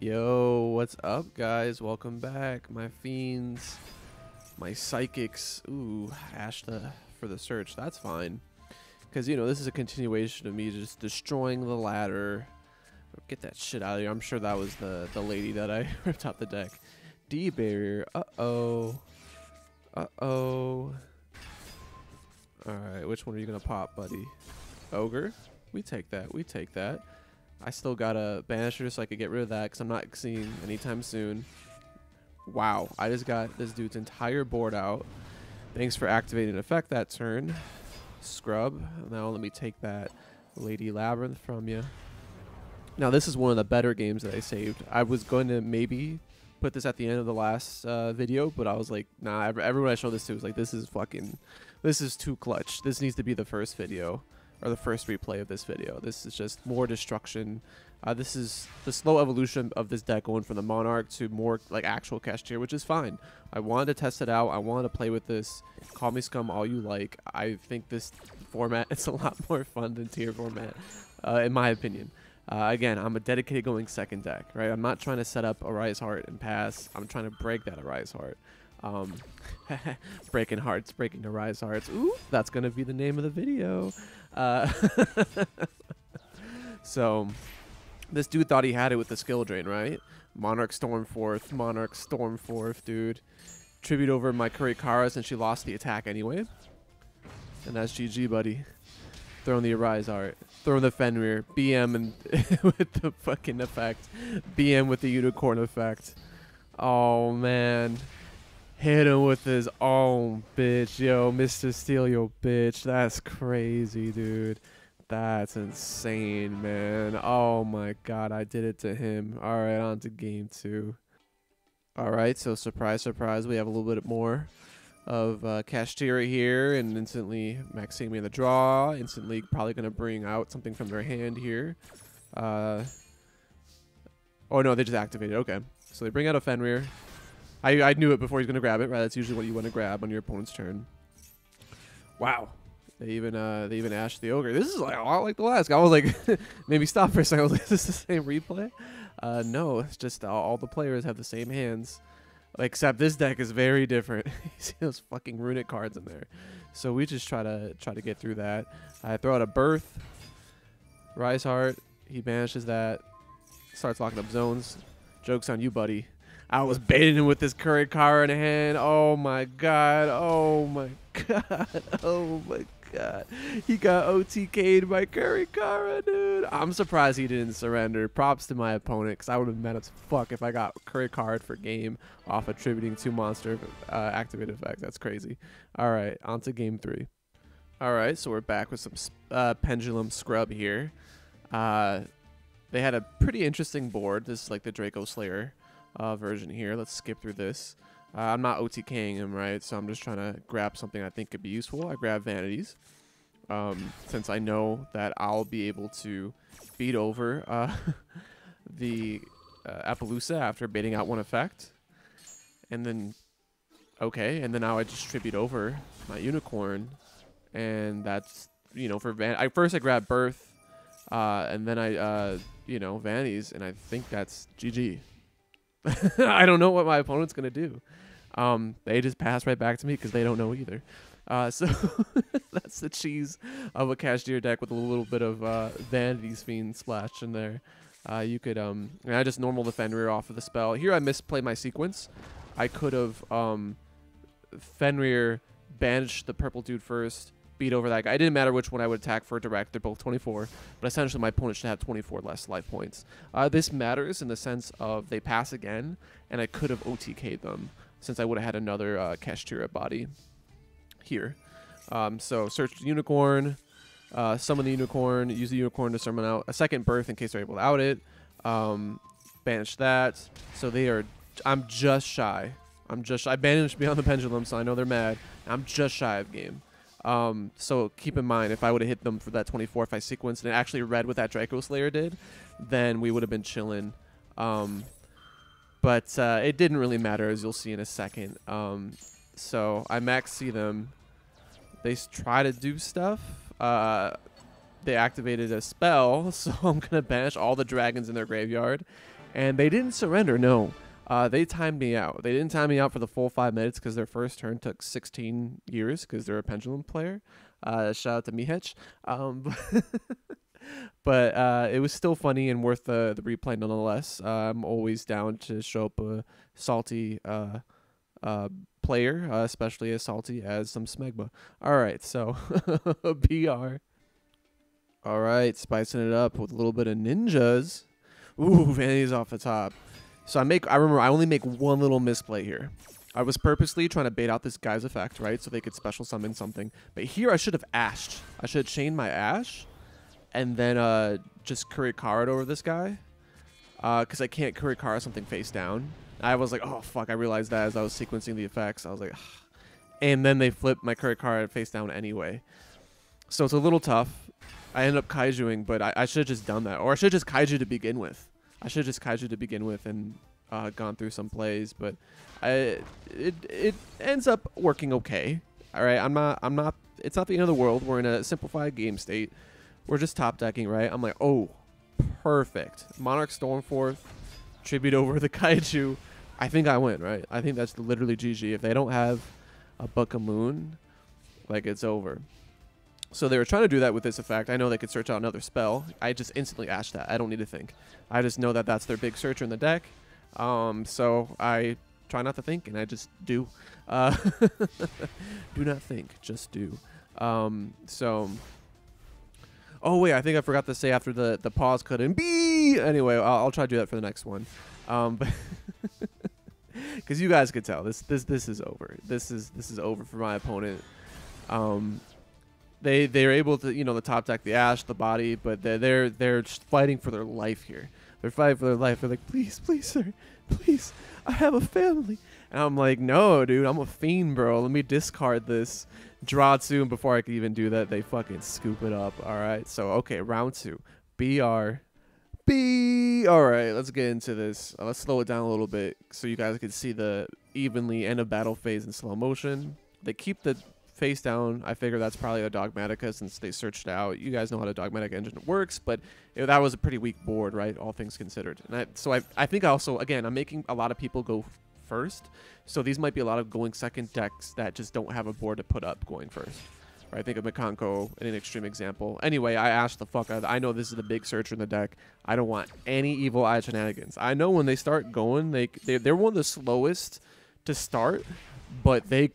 Yo, what's up, guys? Welcome back, my fiends, my psychics. Ooh, for the search. That's fine, because you know this is a continuation of me just destroying the ladder. Get that shit out of here. I'm sure that was the lady that I ripped out the deck. D barrier. Uh-oh. Uh-oh. Alright, which one are you gonna pop, buddy? Ogre? We take that. We take that. I still got a banisher so I could get rid of that because I'm not seeing anytime soon. Wow, I just got this dude's entire board out. Thanks for activating an effect that turn. Scrub. Now let me take that Lady Labrynth from you. Now this is one of the better games that I saved. I was going to maybe put this at the end of the last video, but I was like, nah, everyone I showed this to was like, this is too clutch. This needs to be the first video. Or the first replay of this video. This is just more destruction. This is the slow evolution of this deck going from the Monarch to more like actual cash tier, which is fine. I wanted to test it out. I wanted to play with this. Call me scum all you like. I think this format is a lot more fun than tier format, in my opinion. Again, I'm a dedicated going second deck, right? I'm not trying to set up Arise Heart and pass. I'm trying to break that Arise Heart. Breaking hearts, breaking the Rise Hearts. Ooh, that's gonna be the name of the video. So this dude thought he had it with the skill drain, right? Monarch Stormforth, dude. Tribute over my Kurikara since she lost the attack anyway. And that's GG, buddy. Throwing the Arise Heart. Throwing the Fenrir. BM and with the fucking effect. BM with the Unicorn effect. Oh, man. Hit him with his own bitch. Yo, Mr. Steel, yo, bitch. That's crazy, dude. That's insane, man. Oh, my God. I did it to him. All right, on to game 2. All right, so surprise, surprise. We have a little bit more of htira here. And instantly maxing me in the draw. Instantly probably going to bring out something from their hand here. Oh, no, they just activated. Okay. So they bring out a Fenrir. I knew it before he's going to grab it, right? That's usually what you want to grab on your opponent's turn. Wow. They even ashed the Ogre. This is like a lot like the last guy. I was like, maybe stop for a second. I was like, is this the same replay? No, it's just all the players have the same hands. Except this deck is very different. You see those fucking runic cards in there. So we just try to get through that. I throw out a Birth. Rise Heart. He banishes that. Starts locking up zones. Joke's on you, buddy. I was baiting him with this Kurikara in hand. Oh my god. Oh my god. Oh my god. He got OTK'd by Kurikara, dude. I'm surprised he didn't surrender. Props to my opponent, because I would have been mad as fuck if I got Kurikara for game off attributing 2 monster activated effects. That's crazy. Alright, on to game 3. Alright, so we're back with some Pendulum Scrub here. They had a pretty interesting board. This is like the Draco Slayer version here. Let's skip through this. I'm not OTKing him, right? So I'm just trying to grab something I think could be useful. I grab Vanities. Since I know that I'll be able to beat over the Appaloosa after baiting out one effect. And then, okay, and then now I just tribute over my Unicorn. And that's, you know, for first I grab Birth, and then I, you know, Vanities, and I think that's GG. I don't know what my opponent's going to do. They just pass right back to me because they don't know either. So that's the cheese of a Cashier deck with a little bit of Vanities Fiend splash in there. You could, and I just normal the Fenrir off of the spell. Here I misplay my sequence. I could have Fenrir banished the purple dude first, beat over that guy. It didn't matter which one I would attack for direct. They're both 24, but essentially my opponent should have 24 less life points. This matters in the sense of they pass again, and I could have OTK'd them since I would have had another htira body here. So search the Unicorn, summon the Unicorn, use the Unicorn to summon out a second Birth in case they're able to out it. Banish that. So they are, I'm just shy. I banished Beyond the Pendulum, so I know they're mad. I'm just shy of game. So keep in mind, if I would have hit them for that 24, if I sequenced and actually read what that Draco Slayer did, then we would have been chilling. But it didn't really matter, as you'll see in a second. So I max see them. They try to do stuff. They activated a spell, so I'm going to banish all the dragons in their graveyard. And they didn't surrender, no. They timed me out. They didn't time me out for the full 5 minutes because their first turn took 16 years because they're a pendulum player. Shout out to Mihech. But it was still funny and worth the replay nonetheless. I'm always down to show up a salty player, especially as salty as some smegma. All right, so BR. All right, spicing it up with a little bit of ninjas. Ooh, vanity's off the top. So I remember I only make one little misplay here. I was purposely trying to bait out this guy's effect, right? So they could special summon something. But here I should have ashed. I should have chained my ash and then just Kurikara over this guy. Because I can't Kurikara something face down. I was like, oh, fuck. I realized that as I was sequencing the effects. I was like, ugh. And then they flipped my Kurikara face down anyway. So it's a little tough. I ended up kaijuing, but I should have just done that. Or I should have just kaiju to begin with. And gone through some plays, but it ends up working okay. All right, it's not the end of the world. We're in a simplified game state. We're just top decking, right? I'm like, oh, perfect. Monarch Stormforth, tribute over the kaiju. I think I win, right? I think that's literally GG. If they don't have a Book of Moon, like, it's over. So they were trying to do that with this effect. I know they could search out another spell. I just instantly ashed that. I don't need to think. I just know that that's their big searcher in the deck. So I try not to think, and I just do. Do not think, just do. Oh wait, I think I forgot to say after the pause couldn't be. Anyway, I'll try to do that for the next one. But because you guys could tell this is over. This is over for my opponent. They're able to, you know, the top deck the ash, the body, but they're just fighting for their life here. They're fighting for their life. They're like, please, sir, please, I have a family. And I'm like, no, dude, I'm a fiend, bro. Let me discard this. Draw two, and before I can even do that, they fucking scoop it up. All right, so okay, round 2, BR. All right, let's get into this. Let's slow it down a little bit so you guys can see the evenly end of battle phase in slow motion. They keep the face down. I figure that's probably a Dogmatica since they searched it out. You guys know how the Dogmatic engine works, but that was a pretty weak board, right? All things considered. And I think also, again, I'm making a lot of people go first, so these might be a lot of going second decks that just don't have a board to put up going first. Right? I think of Mikanko in an extreme example. Anyway, I asked the fuck out. I know this is the big searcher in the deck. I don't want any evil eye shenanigans. I know when they start going, they're one of the slowest to start, but they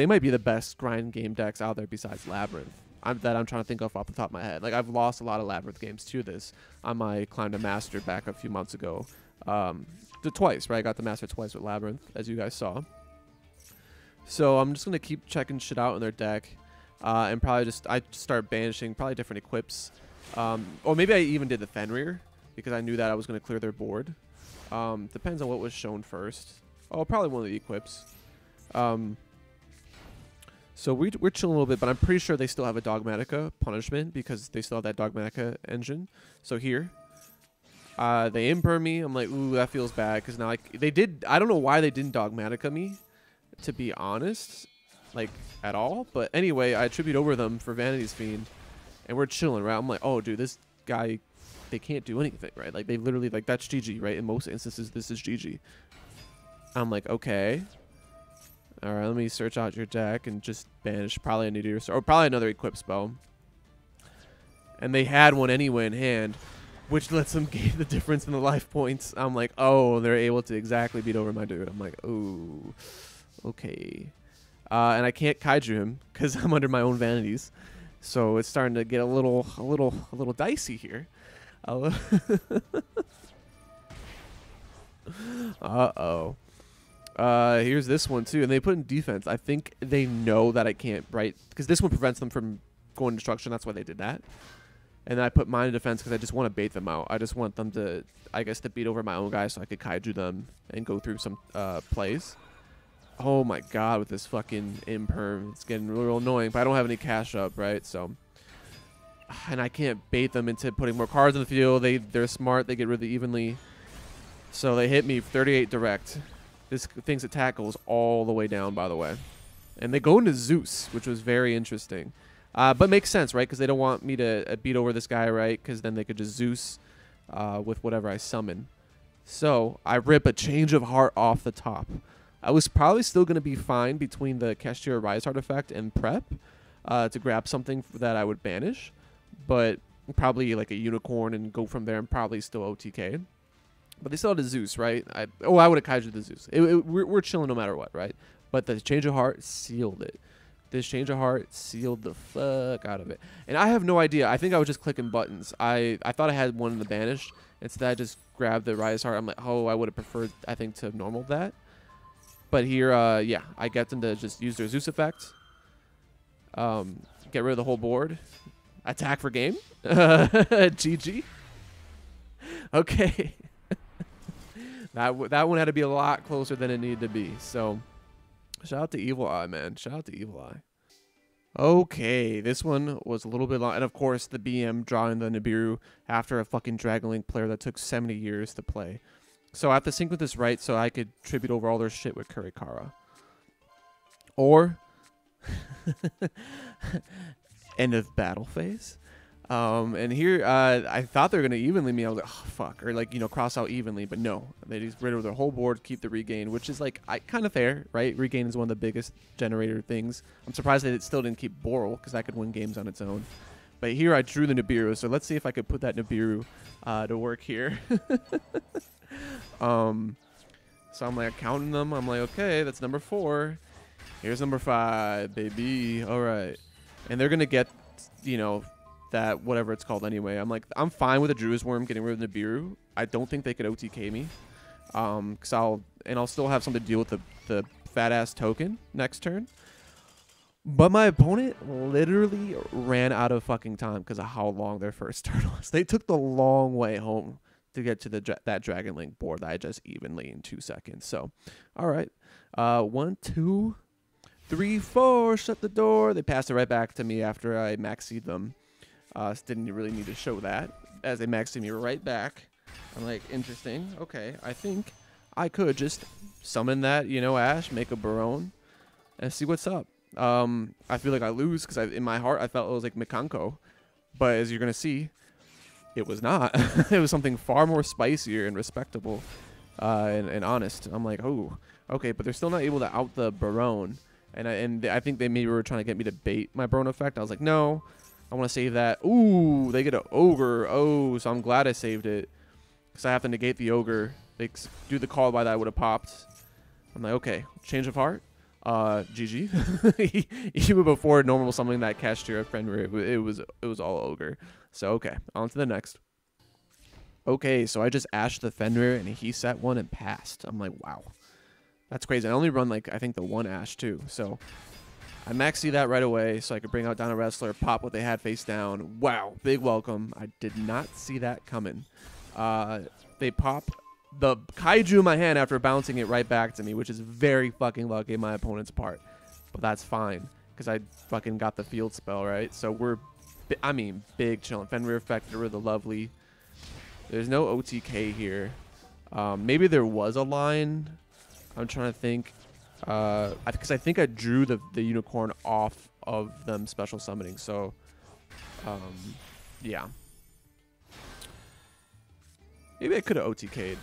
might be the best grind game decks out there besides Labrynth. That I'm trying to think of off the top of my head. Like, I've lost a lot of Labrynth games to this on my Climb to Master back a few months ago. Twice, right? I got the Master twice with Labrynth, as you guys saw. So I'm just gonna keep checking shit out in their deck, and probably I start banishing probably different equips, or maybe I even did the Fenrir because I knew that I was gonna clear their board. Depends on what was shown first. Oh, probably one of the equips. So we're chilling a little bit, but I'm pretty sure they still have a Dogmatica punishment because they still have that Dogmatica engine. So here, they imper me. I'm like, ooh, that feels bad because now I don't know why they didn't Dogmatica me, to be honest, like at all. But anyway, I attribute over them for Vanity's Fiend, and we're chilling, right? I'm like, oh, dude, this guy, they can't do anything, right? Like they literally, like, that's GG, right? In most instances, this is GG. I'm like, okay. All right, let me search out your deck and just banish probably a Nadir or probably another equip spell. And they had one anyway in hand, which lets them gain the difference in the life points. I'm like, oh, they're able to exactly beat over my dude. I'm like, oh, okay. And I can't kaiju him because I'm under my own vanities, so it's starting to get a little dicey here. Uh-oh. Here's this one too, and they put in defense. I think they know that I can't, right? Because this one prevents them from going to destruction. That's why they did that. And then I put mine in defense because I just want to bait them out. I just want them to, I guess, to beat over my own guys so I could kaiju them and go through some plays. Oh my god, with this fucking imperm, it's getting real annoying. But I don't have any cash up, right? So, and I can't bait them into putting more cards in the field. They're smart. They get really evenly. So they hit me 38 direct. This thing's attack goes all the way down, by the way. And they go into Zeus, which was very interesting. But makes sense, right? Because they don't want me to beat over this guy, right? Because then they could just Zeus with whatever I summon. So I rip a Change of Heart off the top. I was probably still going to be fine between the htira Rise Artifact and Prep to grab something that I would banish, but probably like a Unicorn and go from there and probably still OTK. But they still had a Zeus, right? I would have Kaiju the Zeus. We're chilling no matter what, right? But the Change of Heart sealed it. This Change of Heart sealed the fuck out of it. And I have no idea. I think I was just clicking buttons. I thought I had one in the banish. Instead, I just grabbed the Rise Heart. I'm like, oh, I would have preferred, I think, to normal that. But here, yeah, I get them to just use their Zeus effect. Get rid of the whole board. Attack for game. GG. Okay. That one had to be a lot closer than it needed to be. So, shout out to Evil Eye, man. Shout out to Evil Eye. Okay, this one was a little bit long. And, of course, the BM drawing the Nibiru after a fucking Dragon Link player that took 70 years to play. So I have to sync with this right so I could tribute over all their shit with Kurikara. Or end of battle phase. And here I thought they were gonna evenly me. I was like, oh fuck, or like, you know, cross out evenly, but no, they just rid of their whole board, keep the regain, which is like kind of fair, right? Regain is one of the biggest generator things. I'm surprised that it still didn't keep Boral because that could win games on its own. But here I drew the Nibiru, so let's see if I could put that Nibiru to work here. So I'm like counting them. I'm like, okay, that's number 4. Here's number 5, baby. All right, and they're gonna get, you know, that whatever it's called anyway. I'm like, I'm fine with a Druid's Worm getting rid of Nibiru. I don't think they could OTK me, cause I'll still have something to deal with the fat ass token next turn. But my opponent literally ran out of fucking time because of how long their first turn was. They took the long way home to get to that Dragon Link board that I just evenly in 2 seconds. So, all right, 1, 2, 3, 4. Shut the door. They passed it right back to me after I maxied them. Didn't really need to show that as they maxed me right back. I'm like, interesting. Okay, I think I could just summon that, you know, Ash, make a Barone, and see what's up. I feel like I lose because in my heart I felt it was like Mikanko, but as you're gonna see, it was not. It was something far more spicier and respectable, and honest. I'm like, oh, okay, but they're still not able to out the Barone, and I think they maybe were trying to get me to bait my Barone effect. I was like, no, I want to save that. Ooh, they get an Ogre. Oh, so I'm glad I saved it because I have to negate the Ogre. They do the call by that I would have popped. I'm like, okay, Change of Heart. GG. Even before normal summoning that htira friend, it was all Ogre. So okay, on to the next. Okay, so I just ashed the Fenrir and he set one and passed. I'm like, wow, that's crazy. I only run like I think the 1 Ash too. So I maxi that right away so I could bring out down a wrestler, pop what they had face down. Wow, big welcome. I did not see that coming. They pop the Kaiju in my hand after bouncing it right back to me, which is very fucking lucky on my opponent's part. But that's fine, because I fucking got the field spell, right? So we're, I mean, big chillin'. Fenrir effect, rid of the lovely. There's no OTK here. Maybe there was a line. I'm trying to think. Because I think I drew the unicorn off of them special summoning. So, yeah. Maybe I could have OTK'd.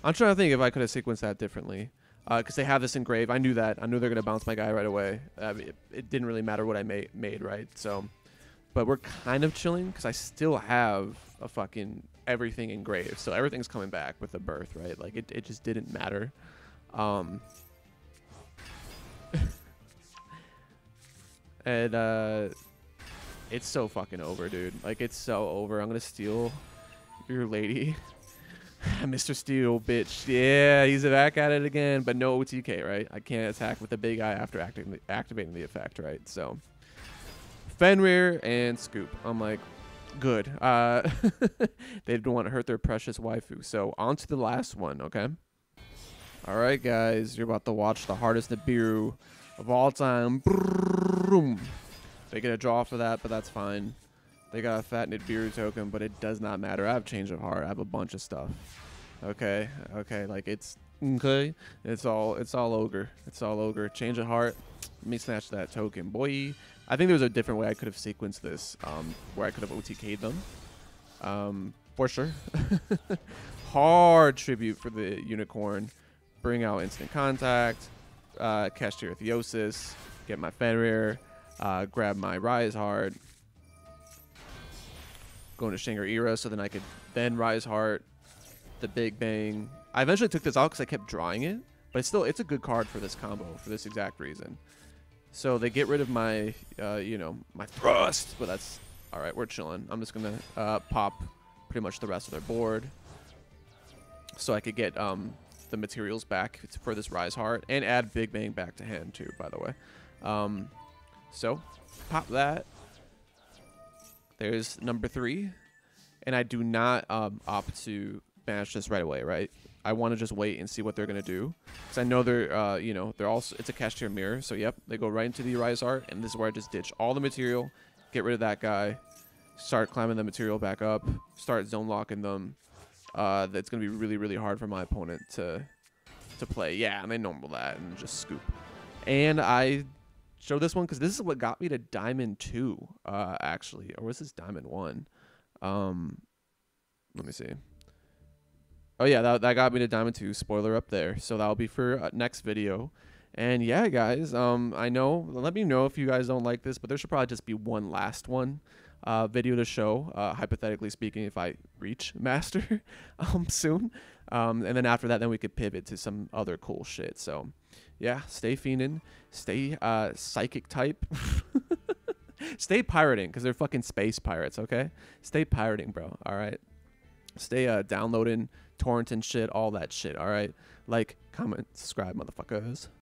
I'm trying to think if I could have sequenced that differently. Because they have this engrave. I knew that. I knew they're going to bounce my guy right away. It didn't really matter what I made, right? So, but we're kind of chilling because I still have a fucking everything engraved. So everything's coming back with the birth, right? Like, it just didn't matter. And it's so fucking over, dude. Like, it's so over. I'm going to steal your lady. Mr. Steel, bitch. Yeah, he's back at it again, but no OTK, right? I can't attack with the big eye after activating the effect, right? So, Fenrir and Scoop. I'm like, good. They don't want to hurt their precious waifu. So, on to the last one, okay? All right, guys. You're about to watch the hardest Nibiru of all time. Boom. They get a draw for that, but that's fine. They got a fat Nibiru token, but it does not matter. I have Change of Heart. I have a bunch of stuff. Okay, okay, like it's okay. It's all Ogre. It's all Ogre. Change of Heart. Let me snatch that token, boy. I think there was a different way I could have sequenced this, where I could have OTK'd them. For sure. hard tribute for the unicorn. Bring out instant contact. Cast Htira Theosis. Get my Fenrir. Grab my Rise Heart. Go into Shangri-Ira so then I could then Rise Heart. The Big Bang. I eventually took this out because I kept drawing it. But it's a good card for this combo for this exact reason. So they get rid of my, my thrust. But that's... Alright, we're chilling. I'm just going to pop pretty much the rest of their board. So I could get the materials back for this Rise Heart. And add Big Bang back to hand too, by the way. So, pop that. There's number 3. And I do not opt to banish this right away, right? I want to just wait and see what they're going to do. Because I know they're, they're also... It's a Cashtier Mirror. So, yep, they go right into the Rise Heart. And this is where I just ditch all the material. Get rid of that guy. Start climbing the material back up. Start zone locking them. That's going to be really, really hard for my opponent to play. Yeah, and they normal that and just scoop. And I show this one because this is what got me to Diamond 2, actually. Or was this Diamond 1? Let me see. Oh, yeah, that got me to Diamond 2. Spoiler up there. So that'll be for next video. And yeah, guys, I know. Let me know if you guys don't like this, but there should probably just be one last one video to show, hypothetically speaking, if I reach Master soon. And then after that, then we could pivot to some other cool shit. So yeah, stay fiending, stay psychic type, stay pirating because they're fucking space pirates. Okay, stay pirating, bro. All right, stay downloading, torrenting shit, all that shit. All right, like, comment, subscribe, motherfuckers.